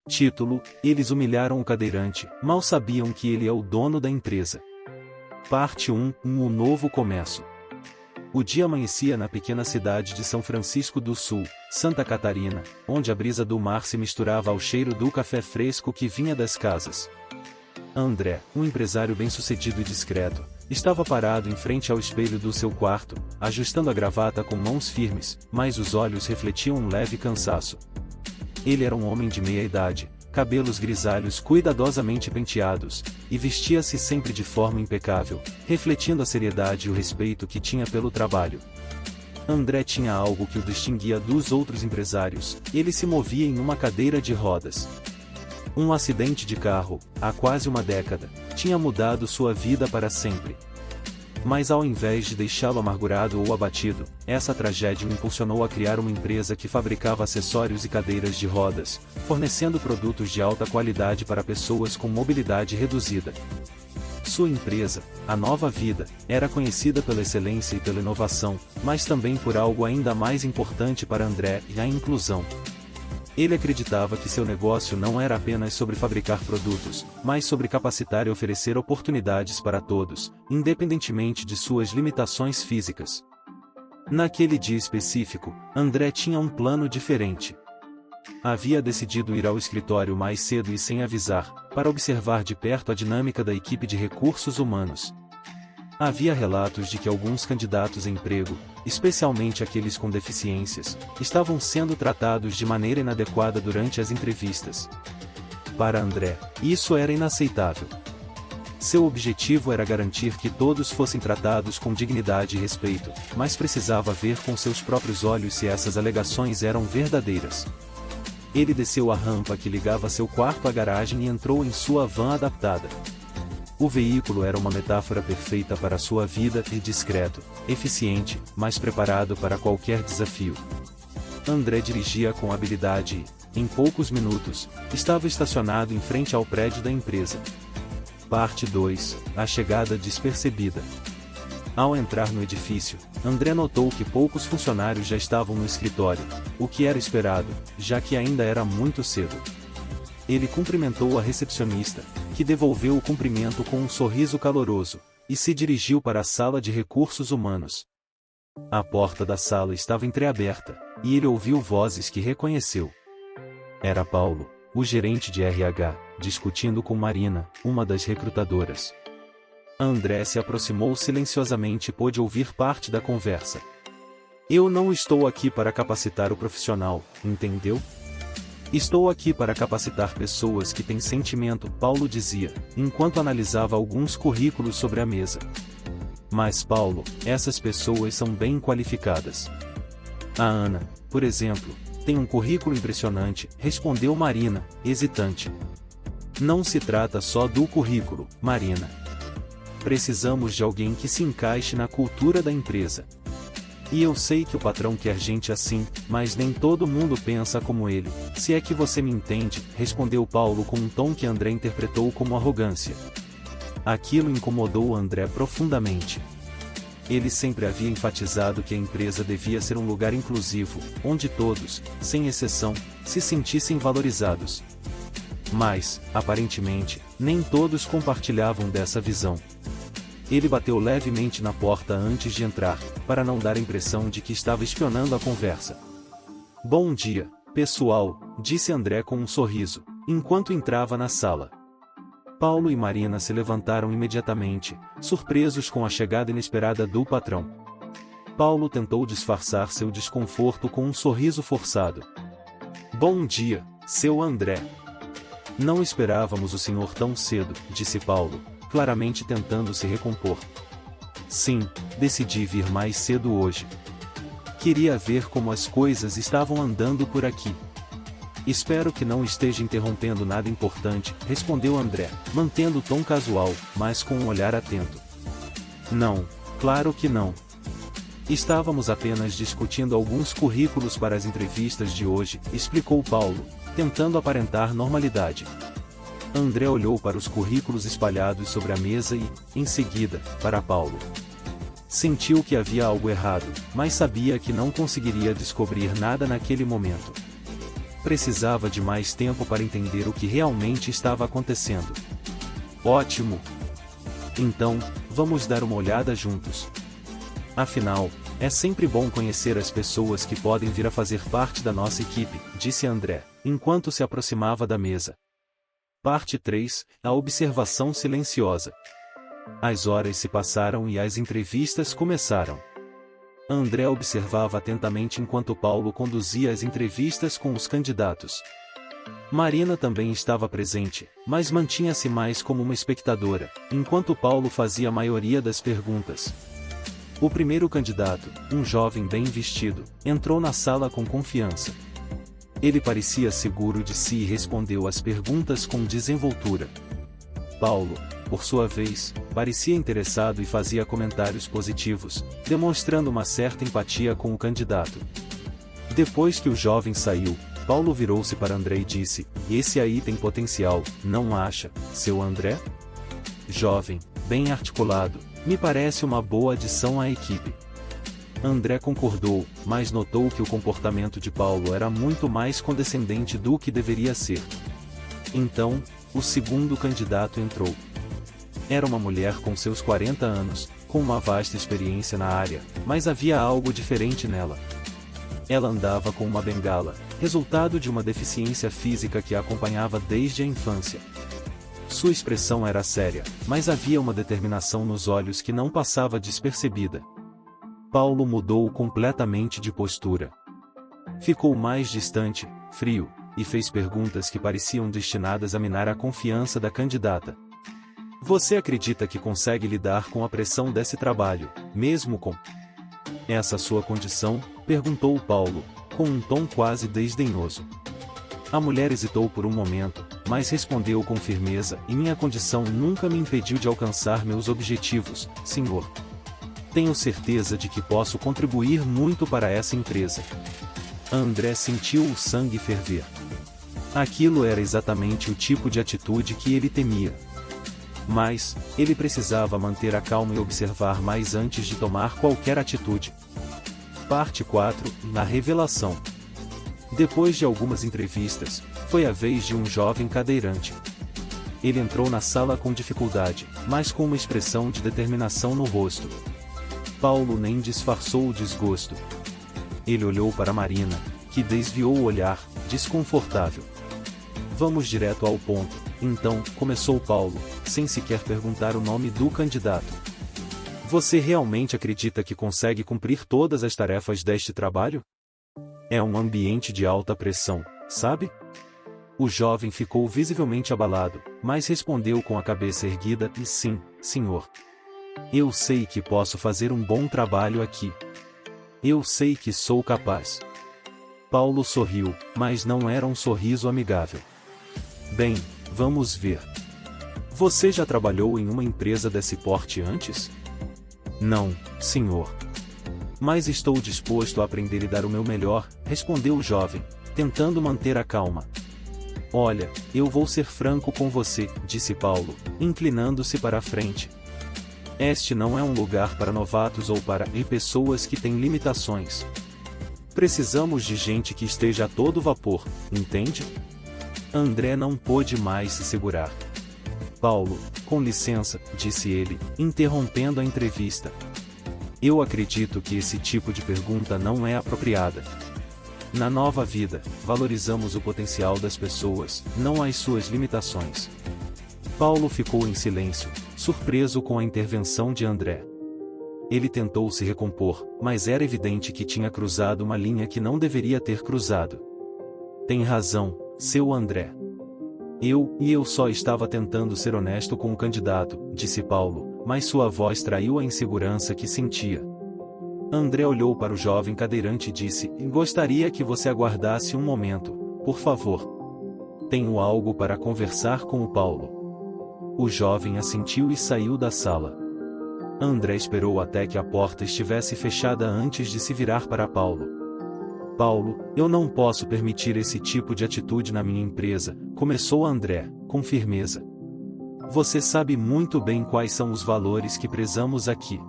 Título: Eles humilharam o cadeirante, mal sabiam que ele é o dono da empresa. Parte 1: O novo começo. O dia amanhecia na pequena cidade de São Francisco do Sul, Santa Catarina, onde a brisa do mar se misturava ao cheiro do café fresco que vinha das casas. André, um empresário bem-sucedido e discreto, estava parado em frente ao espelho do seu quarto, ajustando a gravata com mãos firmes, mas os olhos refletiam um leve cansaço. Ele era um homem de meia-idade, cabelos grisalhos cuidadosamente penteados, e vestia-se sempre de forma impecável, refletindo a seriedade e o respeito que tinha pelo trabalho. André tinha algo que o distinguia dos outros empresários: ele se movia em uma cadeira de rodas. Um acidente de carro, há quase uma década, tinha mudado sua vida para sempre. Mas ao invés de deixá-lo amargurado ou abatido, essa tragédia o impulsionou a criar uma empresa que fabricava acessórios e cadeiras de rodas, fornecendo produtos de alta qualidade para pessoas com mobilidade reduzida. Sua empresa, a Nova Vida, era conhecida pela excelência e pela inovação, mas também por algo ainda mais importante para André: a inclusão. Ele acreditava que seu negócio não era apenas sobre fabricar produtos, mas sobre capacitar e oferecer oportunidades para todos, independentemente de suas limitações físicas. Naquele dia específico, André tinha um plano diferente. Havia decidido ir ao escritório mais cedo e sem avisar, para observar de perto a dinâmica da equipe de recursos humanos. Havia relatos de que alguns candidatos a emprego, especialmente aqueles com deficiências, estavam sendo tratados de maneira inadequada durante as entrevistas. Para André, isso era inaceitável. Seu objetivo era garantir que todos fossem tratados com dignidade e respeito, mas precisava ver com seus próprios olhos se essas alegações eram verdadeiras. Ele desceu a rampa que ligava seu quarto à garagem e entrou em sua van adaptada. O veículo era uma metáfora perfeita para sua vida: e discreto, eficiente, mas preparado para qualquer desafio. André dirigia com habilidade e, em poucos minutos, estava estacionado em frente ao prédio da empresa. Parte 2: A chegada despercebida. Ao entrar no edifício, André notou que poucos funcionários já estavam no escritório, o que era esperado, já que ainda era muito cedo. Ele cumprimentou a recepcionista, que devolveu o cumprimento com um sorriso caloroso, e se dirigiu para a sala de recursos humanos. A porta da sala estava entreaberta, e ele ouviu vozes que reconheceu. Era Paulo, o gerente de RH, discutindo com Marina, uma das recrutadoras. André se aproximou silenciosamente e pôde ouvir parte da conversa. "Eu não estou aqui para capacitar o profissional, entendeu? Estou aqui para capacitar pessoas que têm sentimento", Paulo dizia, enquanto analisava alguns currículos sobre a mesa. "Mas Paulo, essas pessoas são bem qualificadas. A Ana, por exemplo, tem um currículo impressionante", respondeu Marina, hesitante. "Não se trata só do currículo, Marina. Precisamos de alguém que se encaixe na cultura da empresa. E eu sei que o patrão quer gente assim, mas nem todo mundo pensa como ele, se é que você me entende", respondeu Paulo com um tom que André interpretou como arrogância. Aquilo incomodou André profundamente. Ele sempre havia enfatizado que a empresa devia ser um lugar inclusivo, onde todos, sem exceção, se sentissem valorizados. Mas, aparentemente, nem todos compartilhavam dessa visão. Ele bateu levemente na porta antes de entrar, para não dar a impressão de que estava espionando a conversa. "Bom dia, pessoal", disse André com um sorriso, enquanto entrava na sala. Paulo e Marina se levantaram imediatamente, surpresos com a chegada inesperada do patrão. Paulo tentou disfarçar seu desconforto com um sorriso forçado. "Bom dia, seu André. Não esperávamos o senhor tão cedo", disse Paulo, claramente tentando se recompor. "Sim, decidi vir mais cedo hoje. Queria ver como as coisas estavam andando por aqui." "Espero que não esteja interrompendo nada importante", respondeu André, mantendo o tom casual, mas com um olhar atento. "Não, claro que não. Estávamos apenas discutindo alguns currículos para as entrevistas de hoje", explicou Paulo, tentando aparentar normalidade. André olhou para os currículos espalhados sobre a mesa e, em seguida, para Paulo. Sentiu que havia algo errado, mas sabia que não conseguiria descobrir nada naquele momento. Precisava de mais tempo para entender o que realmente estava acontecendo. Ótimo! Então, vamos dar uma olhada juntos. Afinal, é sempre bom conhecer as pessoas que podem vir a fazer parte da nossa equipe, disse André, enquanto se aproximava da mesa. Parte 3, a observação silenciosa. As horas se passaram e as entrevistas começaram. André observava atentamente enquanto Paulo conduzia as entrevistas com os candidatos. Marina também estava presente, mas mantinha-se mais como uma espectadora, enquanto Paulo fazia a maioria das perguntas. O primeiro candidato, um jovem bem vestido, entrou na sala com confiança. Ele parecia seguro de si e respondeu às perguntas com desenvoltura. Paulo, por sua vez, parecia interessado e fazia comentários positivos, demonstrando uma certa empatia com o candidato. Depois que o jovem saiu, Paulo virou-se para André e disse: "Esse aí tem potencial, não acha, seu André? Jovem, bem articulado, me parece uma boa adição à equipe." André concordou, mas notou que o comportamento de Paulo era muito mais condescendente do que deveria ser. Então, o segundo candidato entrou. Era uma mulher com seus 40 anos, com uma vasta experiência na área, mas havia algo diferente nela. Ela andava com uma bengala, resultado de uma deficiência física que a acompanhava desde a infância. Sua expressão era séria, mas havia uma determinação nos olhos que não passava despercebida. Paulo mudou completamente de postura. Ficou mais distante, frio, e fez perguntas que pareciam destinadas a minar a confiança da candidata. "Você acredita que consegue lidar com a pressão desse trabalho, mesmo com essa sua condição?" perguntou Paulo, com um tom quase desdenhoso. A mulher hesitou por um momento, mas respondeu com firmeza: "E minha condição nunca me impediu de alcançar meus objetivos, senhor. Tenho certeza de que posso contribuir muito para essa empresa." André sentiu o sangue ferver. Aquilo era exatamente o tipo de atitude que ele temia. Mas, ele precisava manter a calma e observar mais antes de tomar qualquer atitude. Parte 4, na revelação. Depois de algumas entrevistas, foi a vez de um jovem cadeirante. Ele entrou na sala com dificuldade, mas com uma expressão de determinação no rosto. Paulo nem disfarçou o desgosto. Ele olhou para Marina, que desviou o olhar, desconfortável. "Vamos direto ao ponto, então", começou Paulo, sem sequer perguntar o nome do candidato. "Você realmente acredita que consegue cumprir todas as tarefas deste trabalho? É um ambiente de alta pressão, sabe?" O jovem ficou visivelmente abalado, mas respondeu com a cabeça erguida: "E sim, senhor. Eu sei que posso fazer um bom trabalho aqui. Eu sei que sou capaz." Paulo sorriu, mas não era um sorriso amigável. "Bem, vamos ver. Você já trabalhou em uma empresa desse porte antes?" "Não, senhor. Mas estou disposto a aprender e dar o meu melhor", respondeu o jovem, tentando manter a calma. "Olha, eu vou ser franco com você", disse Paulo, inclinando-se para a frente. "Este não é um lugar para novatos ou para pessoas que têm limitações. Precisamos de gente que esteja a todo vapor, entende?" André não pôde mais se segurar. "Paulo, com licença", disse ele, interrompendo a entrevista. "Eu acredito que esse tipo de pergunta não é apropriada. Na nova vida, valorizamos o potencial das pessoas, não as suas limitações." Paulo ficou em silêncio, surpreso com a intervenção de André. Ele tentou se recompor, mas era evidente que tinha cruzado uma linha que não deveria ter cruzado. "Tem razão, seu André. Eu só estava tentando ser honesto com o candidato", disse Paulo, mas sua voz traiu a insegurança que sentia. André olhou para o jovem cadeirante e disse: "Gostaria que você aguardasse um momento, por favor. Tenho algo para conversar com o Paulo." O jovem assentiu e saiu da sala. André esperou até que a porta estivesse fechada antes de se virar para Paulo. "Paulo, eu não posso permitir esse tipo de atitude na minha empresa", começou André, com firmeza. "Você sabe muito bem quais são os valores que prezamos aqui.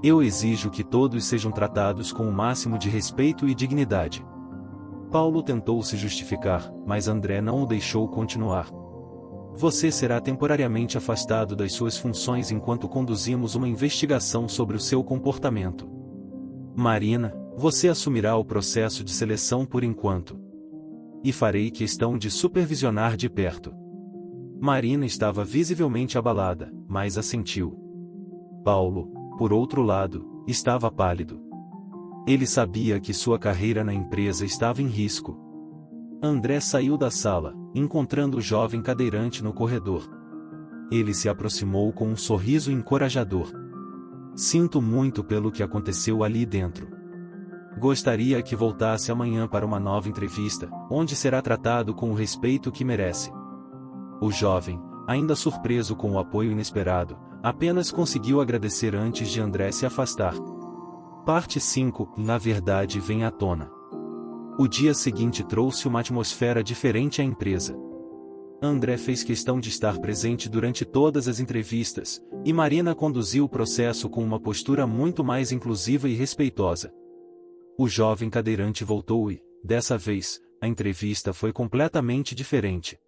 Eu exijo que todos sejam tratados com o máximo de respeito e dignidade. Paulo tentou se justificar, mas André não o deixou continuar. Você será temporariamente afastado das suas funções enquanto conduzimos uma investigação sobre o seu comportamento. Marina, você assumirá o processo de seleção por enquanto. E farei questão de supervisionar de perto. Marina estava visivelmente abalada, mas assentiu. Paulo, por outro lado, estava pálido. Ele sabia que sua carreira na empresa estava em risco. André saiu da sala, encontrando o jovem cadeirante no corredor. Ele se aproximou com um sorriso encorajador. Sinto muito pelo que aconteceu ali dentro. Gostaria que voltasse amanhã para uma nova entrevista, onde será tratado com o respeito que merece. O jovem, ainda surpreso com o apoio inesperado, apenas conseguiu agradecer antes de André se afastar. Parte 5, na verdade, vem à tona. O dia seguinte trouxe uma atmosfera diferente à empresa. André fez questão de estar presente durante todas as entrevistas, e Marina conduziu o processo com uma postura muito mais inclusiva e respeitosa. O jovem cadeirante voltou e, dessa vez, a entrevista foi completamente diferente.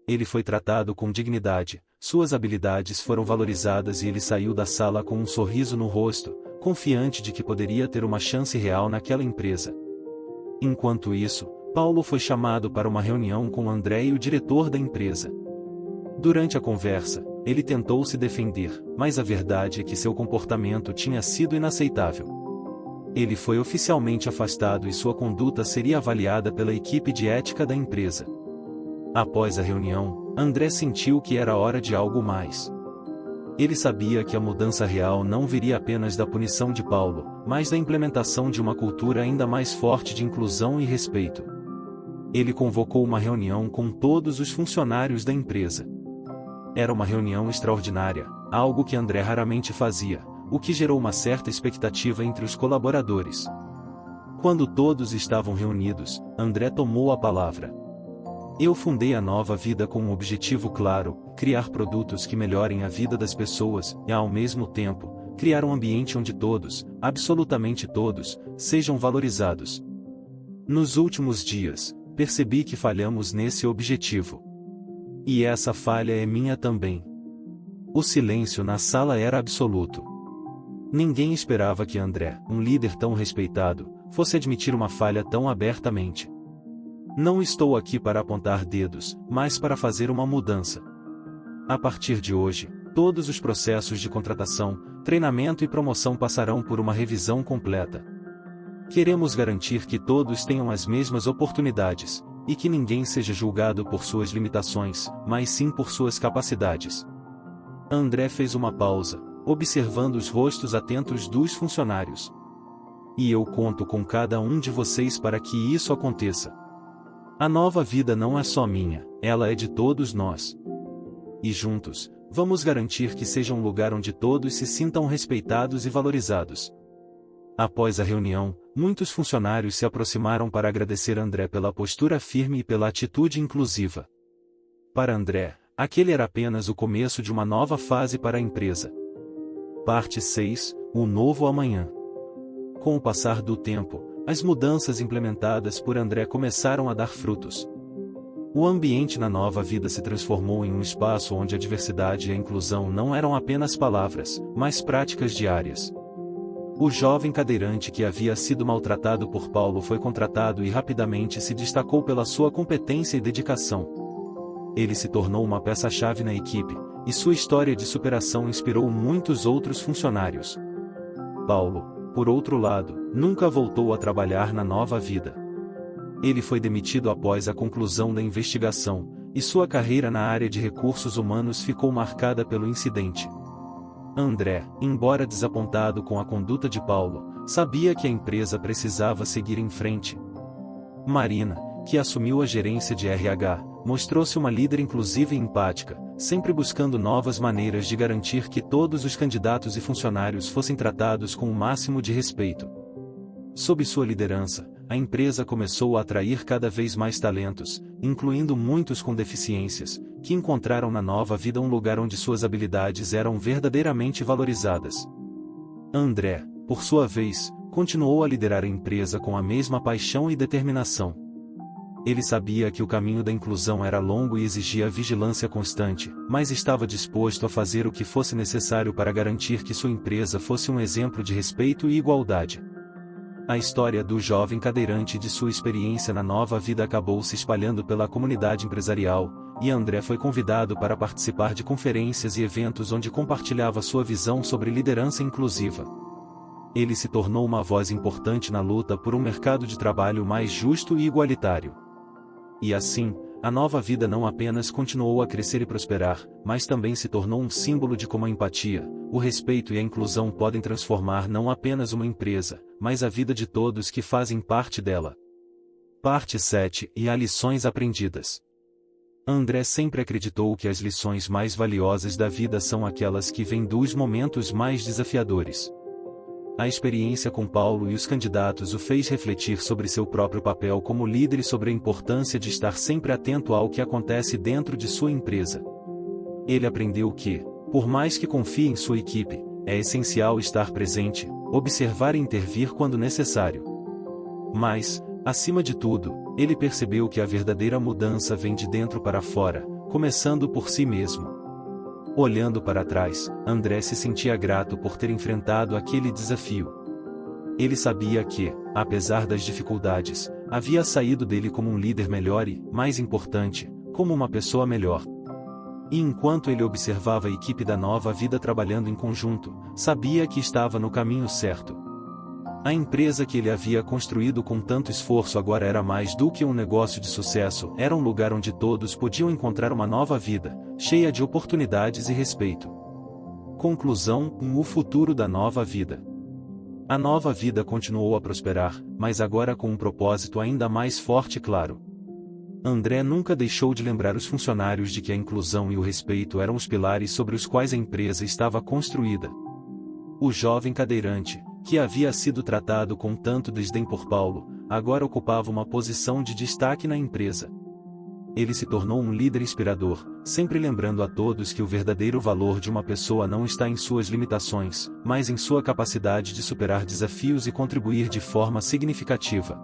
Ele foi tratado com dignidade, suas habilidades foram valorizadas e ele saiu da sala com um sorriso no rosto, confiante de que poderia ter uma chance real naquela empresa. Enquanto isso, Paulo foi chamado para uma reunião com André e o diretor da empresa. Durante a conversa, ele tentou se defender, mas a verdade é que seu comportamento tinha sido inaceitável. Ele foi oficialmente afastado e sua conduta seria avaliada pela equipe de ética da empresa. Após a reunião, André sentiu que era hora de algo mais. Ele sabia que a mudança real não viria apenas da punição de Paulo, mas da implementação de uma cultura ainda mais forte de inclusão e respeito. Ele convocou uma reunião com todos os funcionários da empresa. Era uma reunião extraordinária, algo que André raramente fazia, o que gerou uma certa expectativa entre os colaboradores. Quando todos estavam reunidos, André tomou a palavra. Eu fundei a Nova Vida com um objetivo claro: criar produtos que melhorem a vida das pessoas e, ao mesmo tempo, criar um ambiente onde todos, absolutamente todos, sejam valorizados. Nos últimos dias, percebi que falhamos nesse objetivo. E essa falha é minha também. O silêncio na sala era absoluto. Ninguém esperava que André, um líder tão respeitado, fosse admitir uma falha tão abertamente. Não estou aqui para apontar dedos, mas para fazer uma mudança. A partir de hoje, todos os processos de contratação, treinamento e promoção passarão por uma revisão completa. Queremos garantir que todos tenham as mesmas oportunidades, e que ninguém seja julgado por suas limitações, mas sim por suas capacidades. André fez uma pausa, observando os rostos atentos dos funcionários. E eu conto com cada um de vocês para que isso aconteça. A Nova Vida não é só minha, ela é de todos nós. E juntos, vamos garantir que seja um lugar onde todos se sintam respeitados e valorizados. Após a reunião, muitos funcionários se aproximaram para agradecer André pela postura firme e pela atitude inclusiva. Para André, aquele era apenas o começo de uma nova fase para a empresa. Parte 6, o novo amanhã. Com o passar do tempo, as mudanças implementadas por André começaram a dar frutos. O ambiente na Nova Vida se transformou em um espaço onde a diversidade e a inclusão não eram apenas palavras, mas práticas diárias. O jovem cadeirante que havia sido maltratado por Paulo foi contratado e rapidamente se destacou pela sua competência e dedicação. Ele se tornou uma peça-chave na equipe, e sua história de superação inspirou muitos outros funcionários. Paulo, por outro lado, nunca voltou a trabalhar na Nova Vida. Ele foi demitido após a conclusão da investigação, e sua carreira na área de recursos humanos ficou marcada pelo incidente. André, embora desapontado com a conduta de Paulo, sabia que a empresa precisava seguir em frente. Marina, que assumiu a gerência de RH, mostrou-se uma líder inclusiva e empática, sempre buscando novas maneiras de garantir que todos os candidatos e funcionários fossem tratados com o máximo de respeito. Sob sua liderança, a empresa começou a atrair cada vez mais talentos, incluindo muitos com deficiências, que encontraram na Nova Vida um lugar onde suas habilidades eram verdadeiramente valorizadas. André, por sua vez, continuou a liderar a empresa com a mesma paixão e determinação. Ele sabia que o caminho da inclusão era longo e exigia vigilância constante, mas estava disposto a fazer o que fosse necessário para garantir que sua empresa fosse um exemplo de respeito e igualdade. A história do jovem cadeirante e de sua experiência na nova vida acabou se espalhando pela comunidade empresarial, e André foi convidado para participar de conferências e eventos onde compartilhava sua visão sobre liderança inclusiva. Ele se tornou uma voz importante na luta por um mercado de trabalho mais justo e igualitário. E assim, a nova vida não apenas continuou a crescer e prosperar, mas também se tornou um símbolo de como a empatia, o respeito e a inclusão podem transformar não apenas uma empresa, mas a vida de todos que fazem parte dela. Parte 7 e as lições aprendidas. André sempre acreditou que as lições mais valiosas da vida são aquelas que vêm dos momentos mais desafiadores. A experiência com Paulo e os candidatos o fez refletir sobre seu próprio papel como líder e sobre a importância de estar sempre atento ao que acontece dentro de sua empresa. Ele aprendeu que, por mais que confie em sua equipe, é essencial estar presente, observar e intervir quando necessário. Mas, acima de tudo, ele percebeu que a verdadeira mudança vem de dentro para fora, começando por si mesmo. Olhando para trás, André se sentia grato por ter enfrentado aquele desafio. Ele sabia que, apesar das dificuldades, havia saído dele como um líder melhor e, mais importante, como uma pessoa melhor. E enquanto ele observava a equipe da nova vida trabalhando em conjunto, sabia que estava no caminho certo. A empresa que ele havia construído com tanto esforço agora era mais do que um negócio de sucesso, era um lugar onde todos podiam encontrar uma nova vida, cheia de oportunidades e respeito. Conclusão: o futuro da nova vida. A nova vida continuou a prosperar, mas agora com um propósito ainda mais forte e claro. André nunca deixou de lembrar os funcionários de que a inclusão e o respeito eram os pilares sobre os quais a empresa estava construída. O jovem cadeirante, que havia sido tratado com tanto desdém por Paulo, agora ocupava uma posição de destaque na empresa. Ele se tornou um líder inspirador, sempre lembrando a todos que o verdadeiro valor de uma pessoa não está em suas limitações, mas em sua capacidade de superar desafios e contribuir de forma significativa.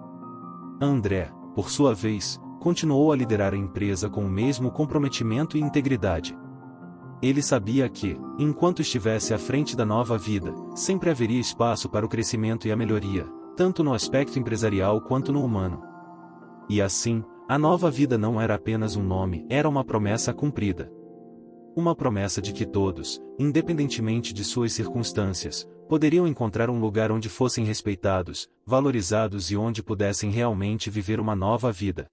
André, por sua vez, continuou a liderar a empresa com o mesmo comprometimento e integridade. Ele sabia que, enquanto estivesse à frente da nova vida, sempre haveria espaço para o crescimento e a melhoria, tanto no aspecto empresarial quanto no humano. E assim, a nova vida não era apenas um nome, era uma promessa cumprida. Uma promessa de que todos, independentemente de suas circunstâncias, poderiam encontrar um lugar onde fossem respeitados, valorizados e onde pudessem realmente viver uma nova vida.